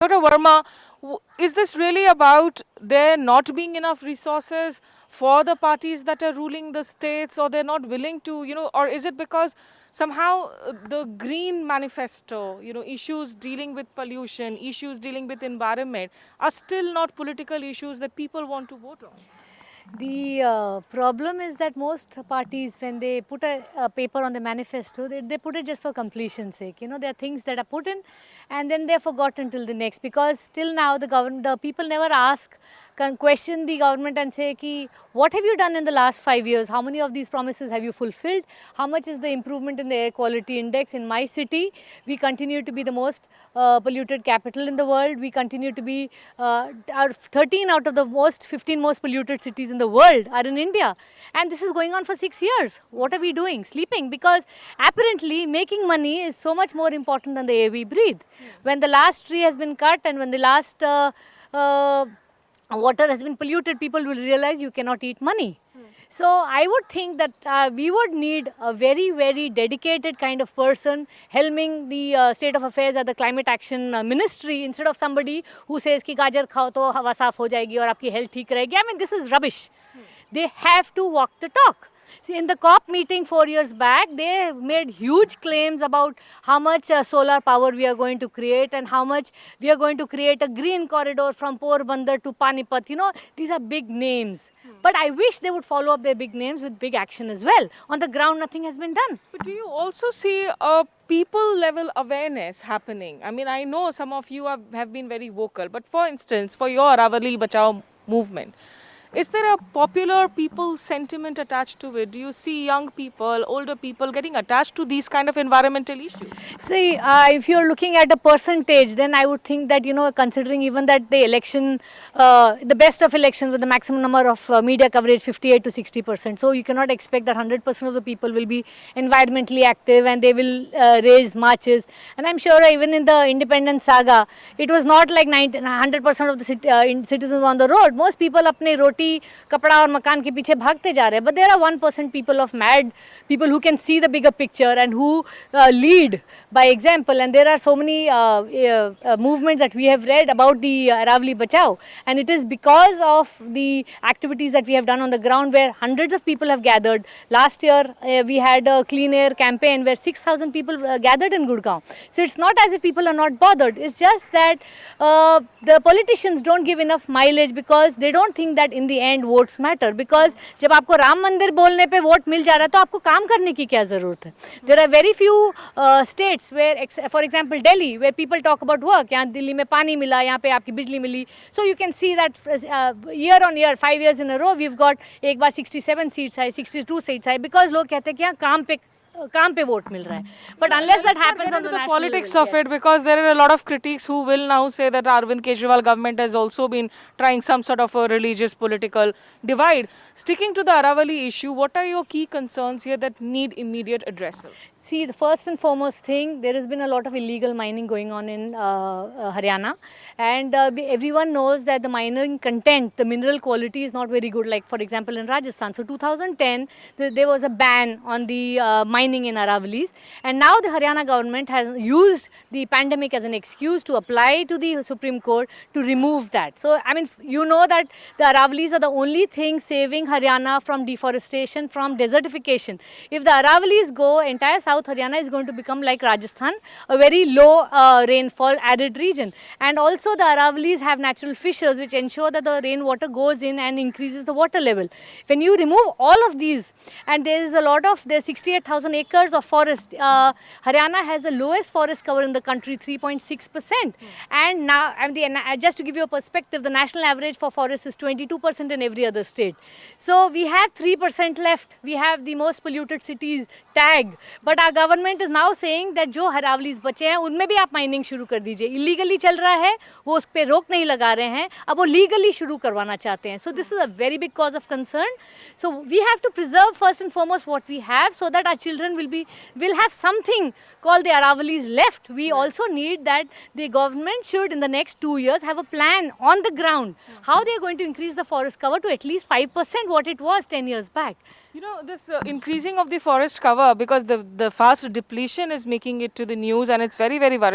Dr. Verma, is this really about there not being enough resources for the parties that are ruling the states, or they're not willing to, or is it because somehow the green manifesto, issues dealing with pollution, issues dealing with environment are still not political issues that people want to vote on? The problem is that most parties, when they put a paper on the manifesto, they put it just for completion's sake. There are things that are put in and then they're forgotten till the next, because till now the people never ask, can question the government and say, ki, what have you done in the last 5 years? How many of these promises have you fulfilled? How much is the improvement in the air quality index? In my city, we continue to be the most polluted capital in the world. We continue to be 13 out of the 15 most polluted cities in the world are in India. And this is going on for 6 years. What are we doing? Sleeping. Because apparently making money is so much more important than the air we breathe. When the last tree has been cut and when the last water has been polluted, people will realize you cannot eat money. So I would think that we would need a very, very dedicated kind of person helming the state of affairs at the Climate Action Ministry, instead of somebody who says कि गाजर खाओ तो हवा साफ हो जाएगी और आपकी health ठीक रहेगी. I mean, this is rubbish. They have to walk the talk. See, in the COP meeting 4 years back, they made huge claims about how much solar power we are going to create and how much we are going to create a green corridor from Porbandar to Panipat. These are big names. But I wish they would follow up their big names with big action as well. On the ground, nothing has been done. But do you also see a people level awareness happening? I mean, I know some of you have been very vocal, but for instance, for your Aravalli Bachao movement, is there a popular people sentiment attached to it? Do you see young people, older people getting attached to these kind of environmental issues? See, if you're looking at a percentage, then I would think that, considering even that the election, the best of elections with the maximum number of media coverage, 58 to 60%. So you cannot expect that 100% of the people will be environmentally active and they will raise marches. And I'm sure even in the independence saga, it was not like 100% of the citizens on the road. Most people apne roti, कपड़ा और मकान के पीछे भागते जा रहे हैं. But there are 1% people of mad people who can see the bigger picture and who lead by example. And there are so many movements that we have read about the Aravalli Bachao, and it is because of the activities that we have done on the ground where hundreds of people have gathered. Last year we had a clean air campaign where 6,000 people gathered in Gurgaon. So it's not as if people are not bothered. It's just that the politicians don't give enough mileage because they don't think that in the end votes matter. Because जब आपको राम मंदिर बोलने पे vote मिल जा रहा है तो आपको काम करने की क्या जरूरत है? There are very few states where, for example, Delhi, where people talk about work. यहाँ दिल्ली में पानी मिला, यहाँ पे आपकी बिजली मिली. So you can see that year on year, 5 years in a row, we've got एक बार 67 seats आए, 62 seats आए, because लोग कहते हैं कि यहाँ काम पे वोट मिल रहा है. But unless that happens on the national politics level, of it, because there are a lot of critics who will now say that Arvind Kejriwal government has also been trying some sort of a religious political divide. Sticking to the Aravalli issue, what are your key concerns here that need immediate addressal? See, the first and foremost thing, there has been a lot of illegal mining going on in Haryana, and everyone knows that the mining content, the mineral quality is not very good, like for example in Rajasthan. So 2010, there was a ban on the mining in Aravallis, and now the Haryana government has used the pandemic as an excuse to apply to the Supreme Court to remove that. So, I mean, you know that the Aravallis are the only thing saving Haryana from deforestation, from desertification. If the Aravallis go, entire South Haryana is going to become like Rajasthan, a very low rainfall arid region. And also the Aravallis have natural fissures which ensure that the rainwater goes in and increases the water level. When you remove all of these, and there is a lot of, there's 68,000 acres of forest. Haryana has the lowest forest cover in the country, 3.6%. And now, just to give you a perspective, the national average for forests is 22% in every other state. So we have 3% left. We have the most polluted cities tag. But our government is now saying that जो हरावलीज बचे हैं उनमें भी आप mining शुरू कर दीजिए. Illegally चल रहा है, वो उस पर रोक नहीं लगा रहे हैं, अब वो लीगली शुरू करवाना चाहते हैं. So this is a very big cause of concern. So we have to preserve first and foremost what we have, so that our children will have something called the Aravallis left. We also need that the government should in the next 2 years have a plan on the ground how they are going to increase the forest cover to at least 5% what it was 10 years back. This increasing of the forest cover, because the fast depletion is making it to the news, and it's very, very worrisome.